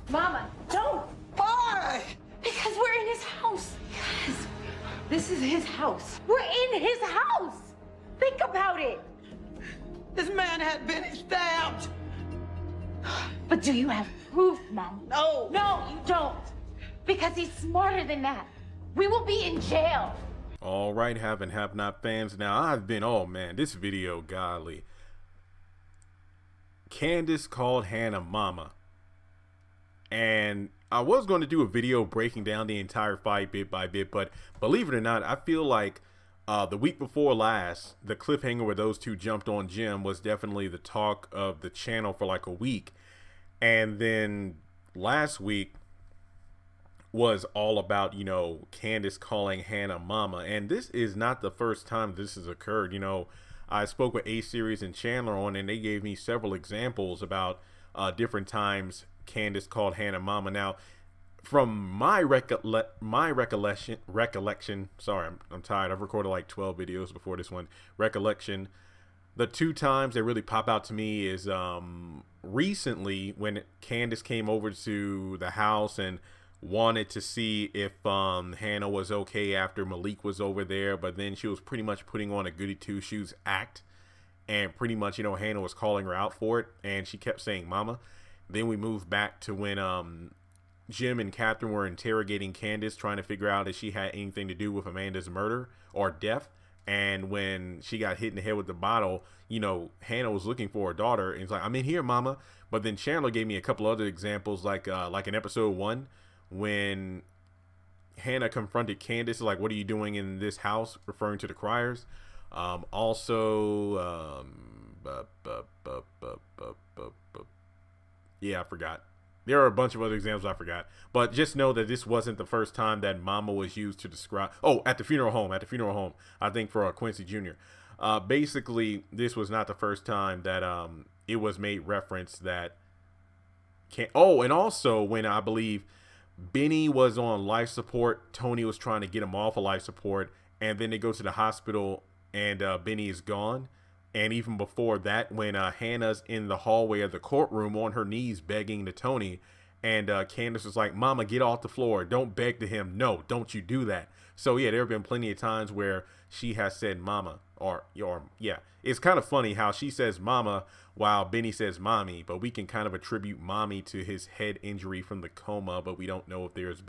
Mama, don't. Why? Because we're in his house. Because this is his house. We're in his house. Think about it. This man had been stabbed. But do you have proof, Mom? No. No, you don't. Because he's smarter than that. We will be in jail. All right, have and have not fans. Now, I've been, oh man, this video, golly. Candace called Hanna mama. And I was going to do a video breaking down the entire fight bit by bit, but believe it or not, I feel like the week before last, the cliffhanger where those two jumped on Jim was definitely the talk of the channel for like a week. And then last week was all about, you know, Candace calling Hanna mama. And this is not the first time this has occurred. You know, I spoke with A-Series and Chandler on, and they gave me several examples about different times Candace called Hanna mama. Now, from my recollection, sorry, I'm tired. I've recorded like 12 videos before this one. Recollection, the two times that really pop out to me is recently when Candace came over to the house and wanted to see if Hanna was okay after Malik was over there, but then she was pretty much putting on a goody two shoes act, and pretty much, you know, Hanna was calling her out for it, and she kept saying mama. Then we moved back to when Jim and Catherine were interrogating Candace, trying to figure out if she had anything to do with Amanda's murder or death. And when she got hit in the head with the bottle, you know, Hanna was looking for her daughter, and it's like, I'm in here, mama. But then Chandler gave me a couple other examples, like in episode 1, when Hanna confronted Candace, like, what are you doing in this house, referring to the criers. Yeah, I forgot. There are a bunch of other examples I forgot. But just know that this wasn't the first time that mama was used to describe. Oh, at the funeral home. I think for Quincy Jr. Basically, this was not the first time that it was made reference that. Oh, and also when I believe Benny was on life support, Tony was trying to get him off of life support, and then they go to the hospital and Benny is gone. And even before that, when Hannah's in the hallway of the courtroom on her knees begging to Tony, and Candace was like, mama, get off the floor. Don't beg to him. No, don't you do that. So, yeah, there have been plenty of times where she has said mama, or yeah. It's kind of funny how she says mama while Benny says mommy, but we can kind of attribute mommy to his head injury from the coma, but we don't know if there's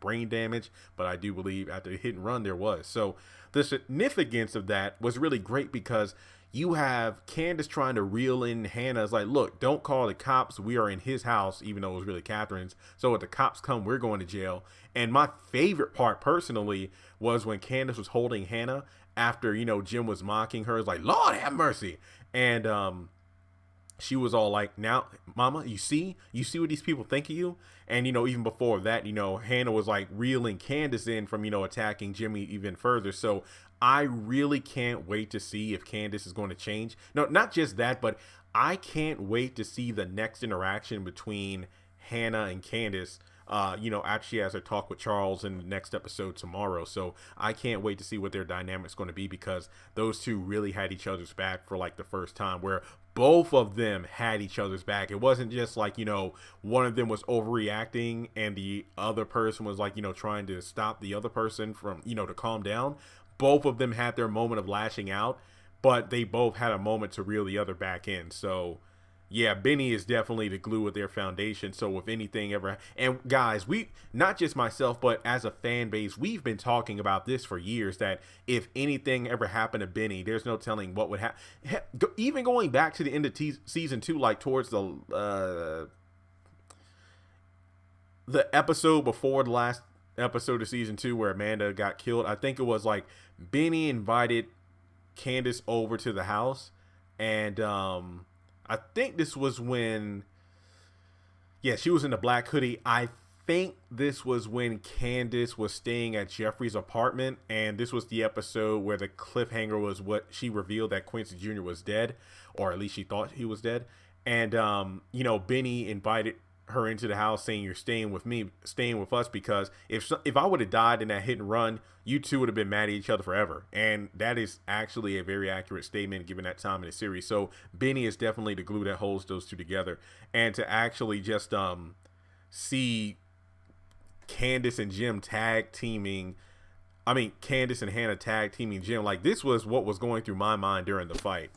brain damage, but I do believe after the hit and run there was. So the significance of that was really great because you have Candace trying to reel in Hanna. It's like, look, don't call the cops. We are in his house, even though it was really Catherine's. So if the cops come, we're going to jail. And my favorite part personally was when Candace was holding Hanna after, you know, Jim was mocking her. It's like, Lord have mercy. And she was all like, now, mama, you see what these people think of you? And, you know, even before that, you know, Hanna was like reeling Candace in from, you know, attacking Jimmy even further. So I really can't wait to see if Candace is going to change. No, not just that, but I can't wait to see the next interaction between Hanna and Candace. You know, after she has her talk with Charles in the next episode tomorrow. So I can't wait to see what their dynamic's going to be, because those two really had each other's back for like the first time, where both of them had each other's back. It wasn't just like, you know, one of them was overreacting and the other person was like, you know, trying to stop the other person from, you know, to calm down. Both of them had their moment of lashing out, but they both had a moment to reel the other back in. So yeah, Benny is definitely the glue of their foundation. So if anything ever, and guys, we, not just myself, but as a fan base, we've been talking about this for years, that if anything ever happened to Benny, there's no telling what would happen. Even going back to the end of season 2, like towards the episode before the last episode of season 2 where Amanda got killed, I think it was like Benny invited Candace over to the house, and I think this was when, yeah, she was in the black hoodie. I think this was when Candace was staying at Jeffrey's apartment, and this was the episode where the cliffhanger was what she revealed that Quincy Jr. was dead, or at least she thought he was dead. And, you know, Benny invited her into the house saying, you're staying with me, staying with us, because if I would have died in that hit and run, you two would have been mad at each other forever. And that is actually a very accurate statement given that time in the series. So Benny is definitely the glue that holds those two together. And to actually just see Candace and Jim tag teaming. I mean, Candace and Hanna tag teaming Jim. Like, this was what was going through my mind during the fight.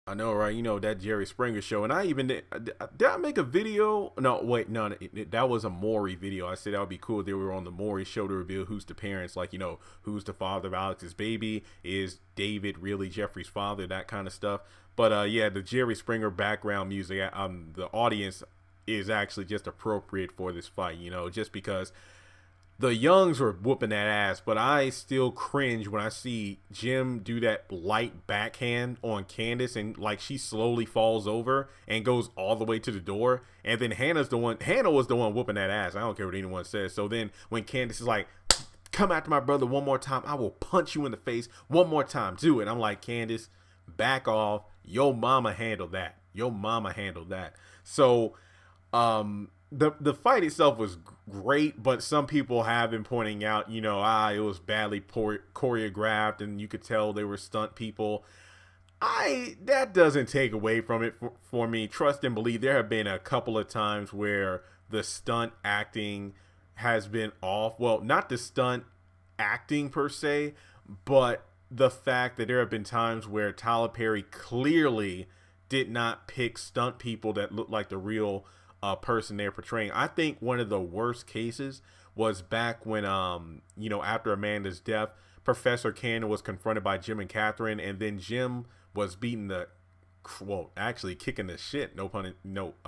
I know, right? You know, that Jerry Springer show. And I even did I make a video? No, wait, no, that was a Maury video. I said that would be cool if they were on the Maury show to reveal who's the parents, like, you know, who's the father of Alex's baby, is David really Jeffrey's father, that kind of stuff. But yeah, the Jerry Springer background music, the audience is actually just appropriate for this fight, you know, just because the Youngs were whooping that ass, but I still cringe when I see Jim do that light backhand on Candace, and like she slowly falls over and goes all the way to the door. And then Hanna was the one whooping that ass. I don't care what anyone says. So then when Candace is like, come after my brother one more time, I will punch you in the face one more time. Do it. I'm like, Candace, back off. Your mama handled that. Your mama handled that. So, the fight itself was great, but some people have been pointing out, you know, it was badly choreographed, and you could tell they were stunt people. That doesn't take away from it for me. Trust and believe, there have been a couple of times where the stunt acting has been off. Well, not the stunt acting per se, but the fact that there have been times where Tyler Perry clearly did not pick stunt people that looked like the real person they're portraying. I think one of the worst cases was back when, you know, after Amanda's death, Professor Candace was confronted by Jim and Catherine, and then Jim was kicking the shit,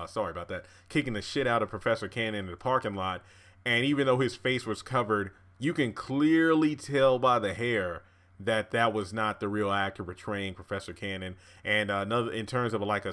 sorry about that, kicking the shit out of Professor Candace in the parking lot. And even though his face was covered, you can clearly tell by the hair that was not the real actor portraying Professor Cannon. And another, in terms of like a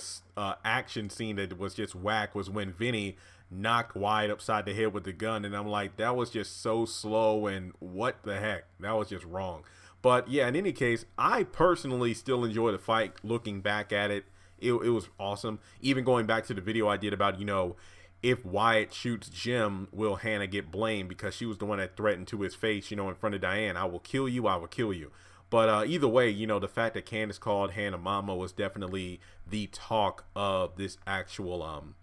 action scene that was just whack, was when Vinny knocked Wyatt upside the head with the gun, and I'm like, that was just so slow, and what the heck, that was just wrong. But yeah, in any case, I personally still enjoy the fight. Looking back at it, it was awesome. Even going back to the video I did about, you know, if Wyatt shoots Jim, will Hanna get blamed because she was the one that threatened to his face, you know, in front of Diane, I will kill you, I will kill you. But either way, you know, the fact that Candace called Hanna mama was definitely the talk of this actual,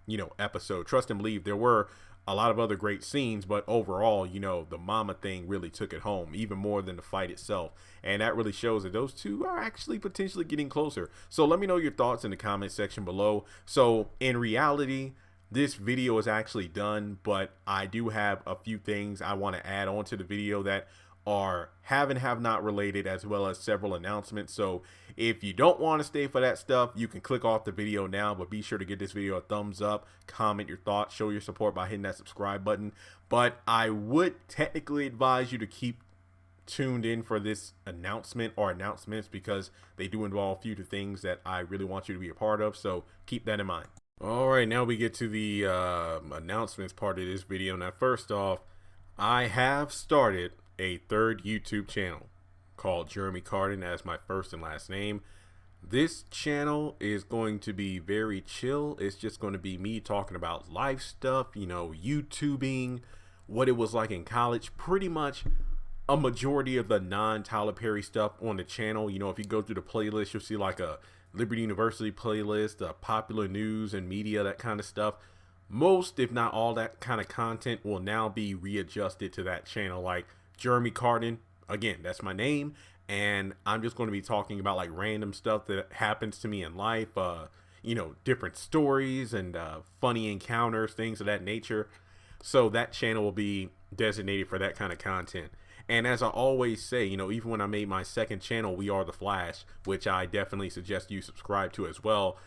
you know, episode. Trust and believe, there were a lot of other great scenes, but overall, you know, the mama thing really took it home, even more than the fight itself. And that really shows that those two are actually potentially getting closer. So let me know your thoughts in the comment section below. So in reality, this video is actually done, but I do have a few things I want to add on to the video that are have and have not related, as well as several announcements. So if you don't want to stay for that stuff, you can click off the video now, but be sure to give this video a thumbs up, comment your thoughts, show your support by hitting that subscribe button. But I would technically advise you to keep tuned in for this announcement or announcements, because they do involve future things that I really want you to be a part of. So keep that in mind. All right, now we get to the announcements part of this video. Now, first off, I have started a third YouTube channel called Jeremy Carden, as my first and last name. This channel is going to be very chill. It's just going to be me talking about life stuff, you know, YouTubing, what it was like in college, pretty much a majority of the non-Tyler Perry stuff on the channel. You know, if you go through the playlist, you'll see like a Liberty University playlist, popular news and media, that kind of stuff. Most, if not all, that kind of content will now be readjusted to that channel. Like Jeremy Carden, again, that's my name, and I'm just going to be talking about like random stuff that happens to me in life, you know, different stories and funny encounters, things of that nature. So that channel will be designated for that kind of content. And as I always say, you know, even when I made my second channel, We Are the Flash, which I definitely suggest you subscribe to as well.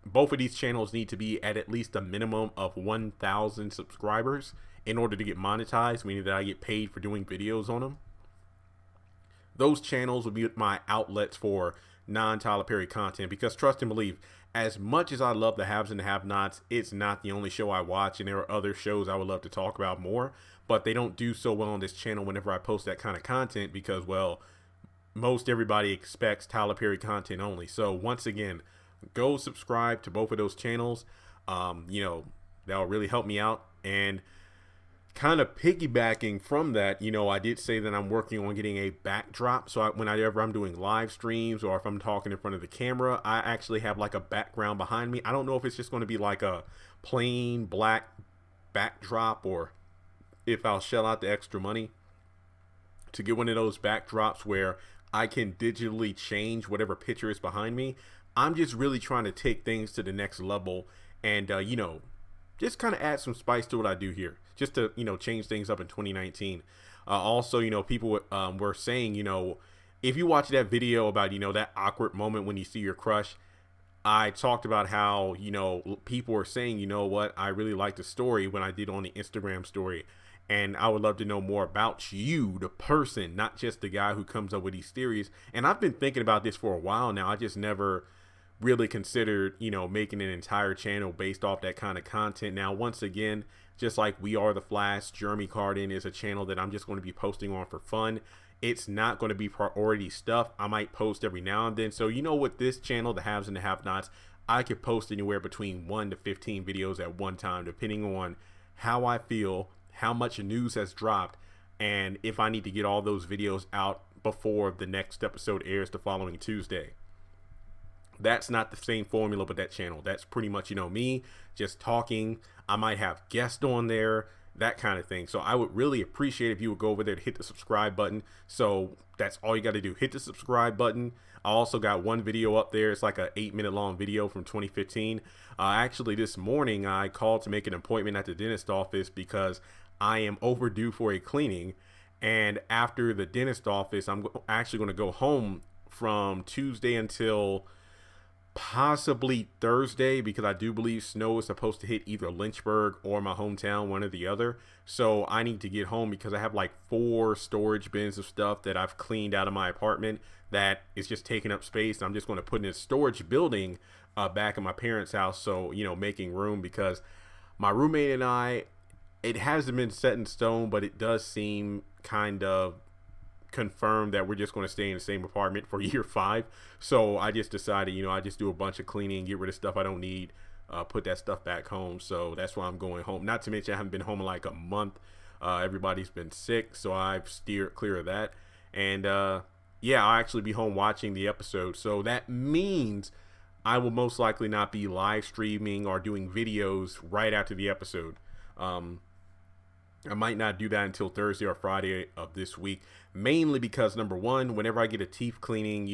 Both of these channels need to be at least a minimum of 1,000 subscribers in order to get monetized, meaning that I get paid for doing videos on them. Those channels would be my outlets for non-Tyler Perry content, because trust and believe, as much as I love the haves and the have-nots, it's not the only show I watch, and there are other shows I would love to talk about more, but they don't do so well on this channel whenever I post that kind of content because, well, most everybody expects Tyler Perry content only. So once again, go subscribe to both of those channels. That'll really help me out. And kind of piggybacking from that, I did say that I'm working on getting a backdrop. So whenever I'm doing live streams or if I'm talking in front of the camera, I actually have like a background behind me. I don't know if it's just going to be like a plain black backdrop or if I'll shell out the extra money to get one of those backdrops where I can digitally change whatever picture is behind me. I'm just really trying to take things to the next level and, just kind of add some spice to what I do here, just to, change things up in 2019. Also, people were saying, if you watch that video about, that awkward moment when you see your crush, I talked about how, people were saying, you know what, I really liked the story when I did on the Instagram story. And I would love to know more about you, the person, not just the guy who comes up with these theories. And I've been thinking about this for a while now. I just never really considered, making an entire channel based off that kind of content. Now, once again, just like We Are the Flash, Jeremy Carden is a channel that I'm just going to be posting on for fun. It's not going to be priority stuff. I might post every now and then. So, with this channel, the haves and the have-nots, I could post anywhere between 1 to 15 videos at one time, depending on how I feel, how much news has dropped, and if I need to get all those videos out before the next episode airs the following Tuesday. That's not the same formula with that channel. That's pretty much, me just talking. I might have guests on there, that kind of thing. So I would really appreciate if you would go over there to hit the subscribe button. So that's all you got to do. Hit the subscribe button. I also got one video up there. It's like a 8-minute long video from 2015. Actually, this morning I called to make an appointment at the dentist office because I am overdue for a cleaning. And after the dentist office, I'm actually going to go home from Tuesday until possibly Thursday, because I do believe snow is supposed to hit either Lynchburg or my hometown, one or the other. So I need to get home because I have like 4 storage bins of stuff that I've cleaned out of my apartment that is just taking up space. I'm just going to put in a storage building back at my parents' house. So, making room, because my roommate and I, it hasn't been set in stone, but it does seem kind of confirmed that we're just going to stay in the same apartment for year 5. So I just decided, I just do a bunch of cleaning, get rid of stuff I don't need, put that stuff back home. So that's why I'm going home. Not to mention I haven't been home in like a month. Everybody's been sick, so I've steered clear of that. And I'll actually be home watching the episode. So that means I will most likely not be live streaming or doing videos right after the episode. I might not do that until Thursday or Friday of this week, mainly because, number one, whenever I get a teeth cleaning,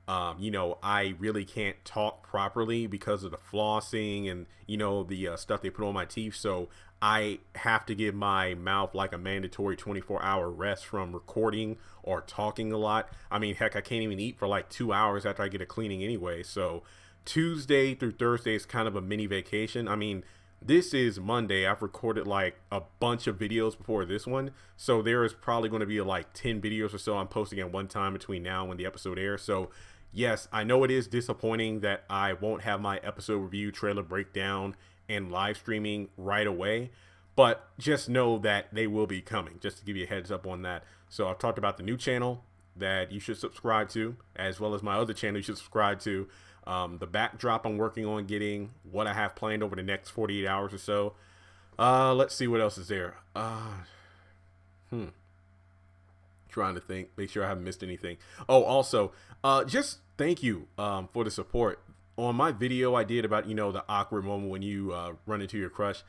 I really can't talk properly because of the flossing and, the stuff they put on my teeth. So I have to give my mouth like a mandatory 24-hour rest from recording or talking a lot. I mean, heck, I can't even eat for like 2 hours after I get a cleaning anyway. So Tuesday through Thursday is kind of a mini vacation. I mean, this is Monday. I've recorded like a bunch of videos before this one. So there is probably going to be like 10 videos or so I'm posting at one time between now and when the episode airs. So yes, I know it is disappointing that I won't have my episode review, trailer breakdown, and live streaming right away. But just know that they will be coming, just to give you a heads up on that. So I've talked about the new channel that you should subscribe to, as well as my other channel you should subscribe to. The backdrop I'm working on getting, what I have planned over the next 48 hours or so. Let's see what else is there. Trying to think, make sure I haven't missed anything. Oh, also, just thank you for the support. On my video I did about, the awkward moment when you run into your crush.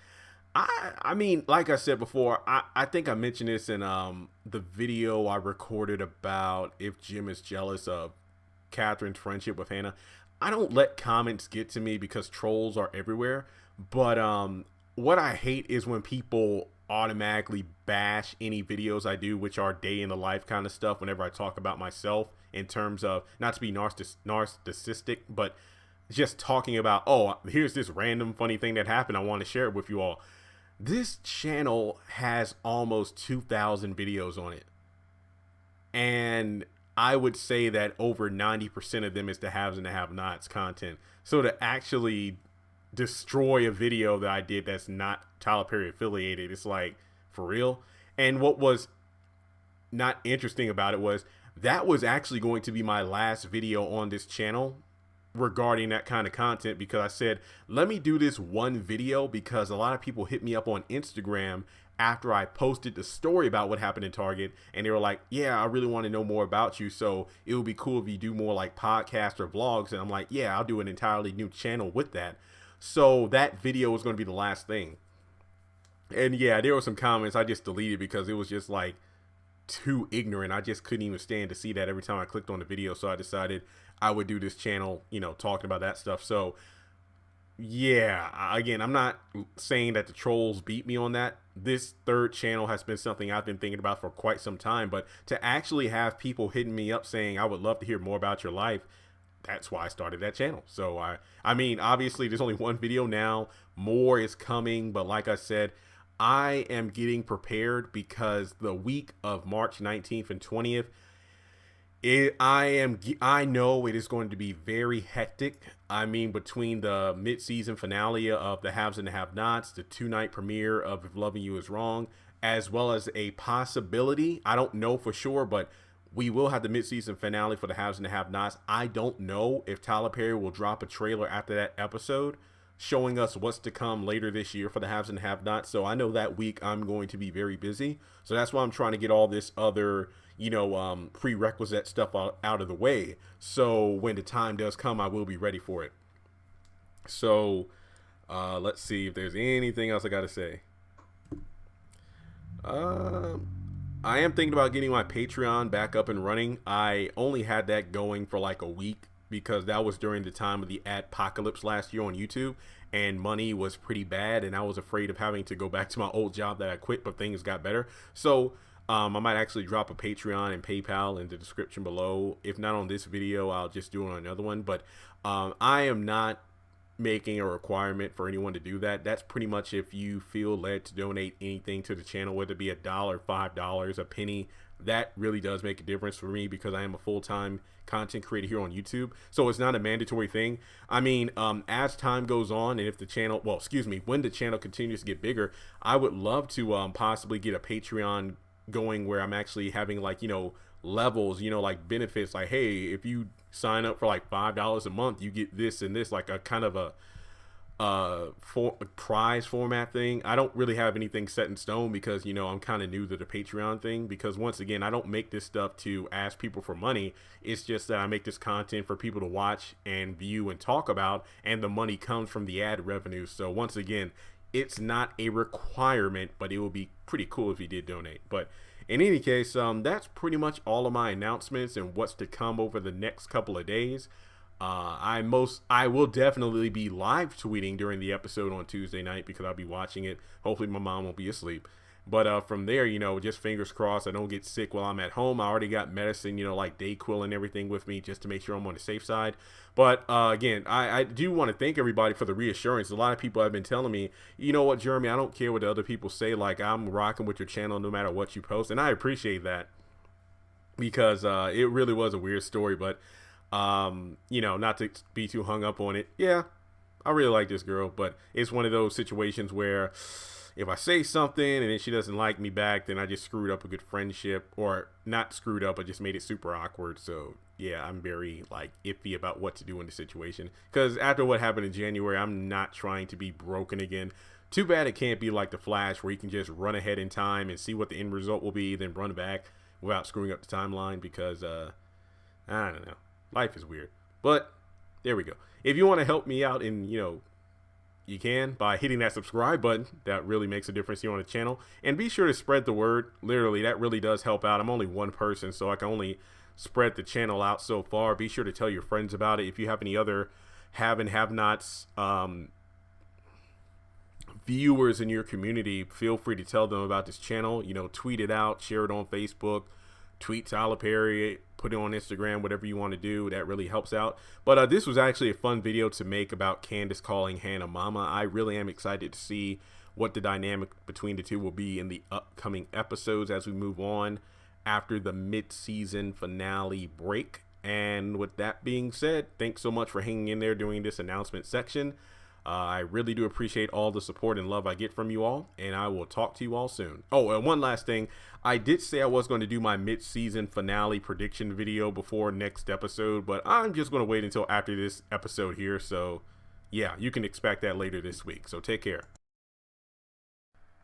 I mean, like I said before, I think I mentioned this in the video I recorded about if Jim is jealous of Catherine's friendship with Hanna. I don't let comments get to me because trolls are everywhere. But what I hate is when people automatically bash any videos I do, which are day in the life kind of stuff, whenever I talk about myself, in terms of, not to be narcissistic, but just talking about, oh, here's this random funny thing that happened, I want to share it with you all. This channel has almost 2,000 videos on it. And I would say that over 90% of them is the haves and the have-nots content. So to actually destroy a video that I did that's not Tyler Perry affiliated, it's like, for real? And what was not interesting about it was that was actually going to be my last video on this channel regarding that kind of content, because I said, let me do this one video, because a lot of people hit me up on Instagram after I posted the story about what happened in Target, and they were like, yeah, I really want to know more about you, so it would be cool if you do more like podcasts or vlogs. And I'm like, yeah, I'll do an entirely new channel with that. So that video was going to be the last thing. And yeah, there were some comments I just deleted because it was just like too ignorant. I just couldn't even stand to see that every time I clicked on the video. So I decided I would do this channel, you know, talking about that stuff. So yeah, again, I'm not saying that the trolls beat me on that. This third channel has been something I've been thinking about for quite some time, but to actually have people hitting me up saying, I would love to hear more about your life, that's why I started that channel. So I mean, obviously there's only one video now, more is coming, but like I said, I am getting prepared because the week of March 19th and 20th, I know it is going to be very hectic. I mean, between the mid-season finale of the Haves and the Have-Nots, the 2-night premiere of If Loving You Is Wrong, as well as a possibility, I don't know for sure, but we will have the mid-season finale for the Haves and the Have-Nots. I don't know if Tyler Perry will drop a trailer after that episode showing us what's to come later this year for the Haves and the Have-Nots. So I know that week I'm going to be very busy. So that's why I'm trying to get all this other, you know, prerequisite stuff out of the way. So when the time does come, I will be ready for it. So let's see if there's anything else I got to say. I am thinking about getting my Patreon back up and running. I only had that going for like a week because that was during the time of the adpocalypse last year on YouTube, and money was pretty bad, and I was afraid of having to go back to my old job that I quit, but things got better. So I might actually drop a Patreon and PayPal in the description below. If not on this video, I'll just do it on another one. But I am not making a requirement for anyone to do that. That's pretty much if you feel led to donate anything to the channel, whether it be $1, $5, a penny. That really does make a difference for me because I am a full-time content creator here on YouTube. So it's not a mandatory thing. I mean, as time goes on, and if the channel, well, excuse me, when the channel continues to get bigger, I would love to possibly get a Patreon going where I'm actually having, like, you know, levels, you know, like benefits, like, hey, if you sign up for like $5 a month, you get this and this, like a kind of a prize format thing. I don't really have anything set in stone because, you know, I'm kind of new to the Patreon thing, because once again, I don't make this stuff to ask people for money. It's just that I make this content for people to watch and view and talk about, and the money comes from the ad revenue. So once again, it's not a requirement, but it would be pretty cool if you did donate. But in any case, that's pretty much all of my announcements and what's to come over the next couple of days. I will definitely be live tweeting during the episode on Tuesday night because I'll be watching it. Hopefully my mom won't be asleep. But from there, you know, just fingers crossed I don't get sick while I'm at home. I already got medicine, you know, like Dayquil and everything with me just to make sure I'm on the safe side. But again, I do want to thank everybody for the reassurance. A lot of people have been telling me, you know what, Jeremy, I don't care what the other people say. Like, I'm rocking with your channel no matter what you post. And I appreciate that because it really was a weird story. But, you know, not to be too hung up on it. Yeah, I really like this girl. But it's one of those situations where if I say something and then she doesn't like me back, then I just screwed up a good friendship, or not screwed up, but just made it super awkward. So yeah, I'm very like iffy about what to do in the situation, because after what happened in January, I'm not trying to be broken again. Too bad it can't be like the Flash where you can just run ahead in time and see what the end result will be, then run back without screwing up the timeline, because I don't know, life is weird. But there we go. If you want to help me out and, you know, you can by hitting that subscribe button. That really makes a difference here on the channel. And be sure to spread the word. Literally, that really does help out. I'm only one person, so I can only spread the channel out so far. Be sure to tell your friends about it. If you have any other have and have-nots viewers in your community, feel free to tell them about this channel. You know, tweet it out, share it on Facebook, tweet Tyler Perry, put it on Instagram, whatever you want to do. That really helps out. But this was actually a fun video to make about Candace calling Hanna mama. I really am excited to see what the dynamic between the two will be in the upcoming episodes as we move on. after the mid-season finale break. And with that being said, thanks so much for hanging in there during this announcement section. I really do appreciate all the support and love I get from you all, and I will talk to you all soon. Oh, and one last thing. I did say I was going to do my mid-season finale prediction video before next episode, but I'm just going to wait until after this episode here. So yeah, you can expect that later this week. So take care.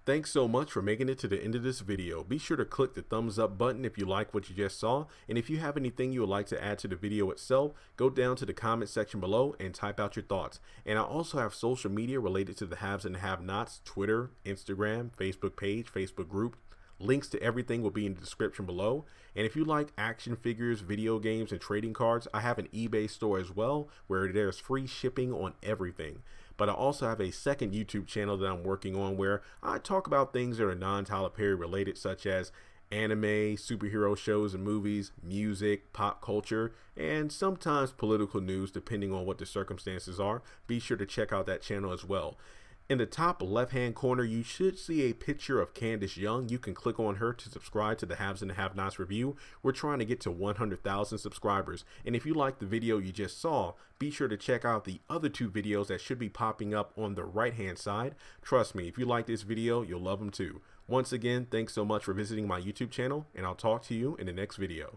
Thanks so much for making it to the end of this video. Be sure to click the thumbs up button if you like what you just saw. And if you have anything you would like to add to the video itself, go down to the comment section below and type out your thoughts. And I also have social media related to the haves and have-nots: Twitter, Instagram, Facebook page, Facebook group. Links to everything will be in the description below. And if you like action figures, video games, and trading cards, I have an eBay store as well where there's free shipping on everything. But I also have a second YouTube channel that I'm working on where I talk about things that are non-Tyler Perry related, such as anime, superhero shows and movies, music, pop culture, and sometimes political news depending on what the circumstances are. Be sure to check out that channel as well. In the top left-hand corner, you should see a picture of Candace Young. You can click on her to subscribe to the Haves and the Have-Nots review. We're trying to get to 100,000 subscribers. And if you like the video you just saw, be sure to check out the other two videos that should be popping up on the right-hand side. Trust me, if you like this video, you'll love them too. Once again, thanks so much for visiting my YouTube channel, and I'll talk to you in the next video.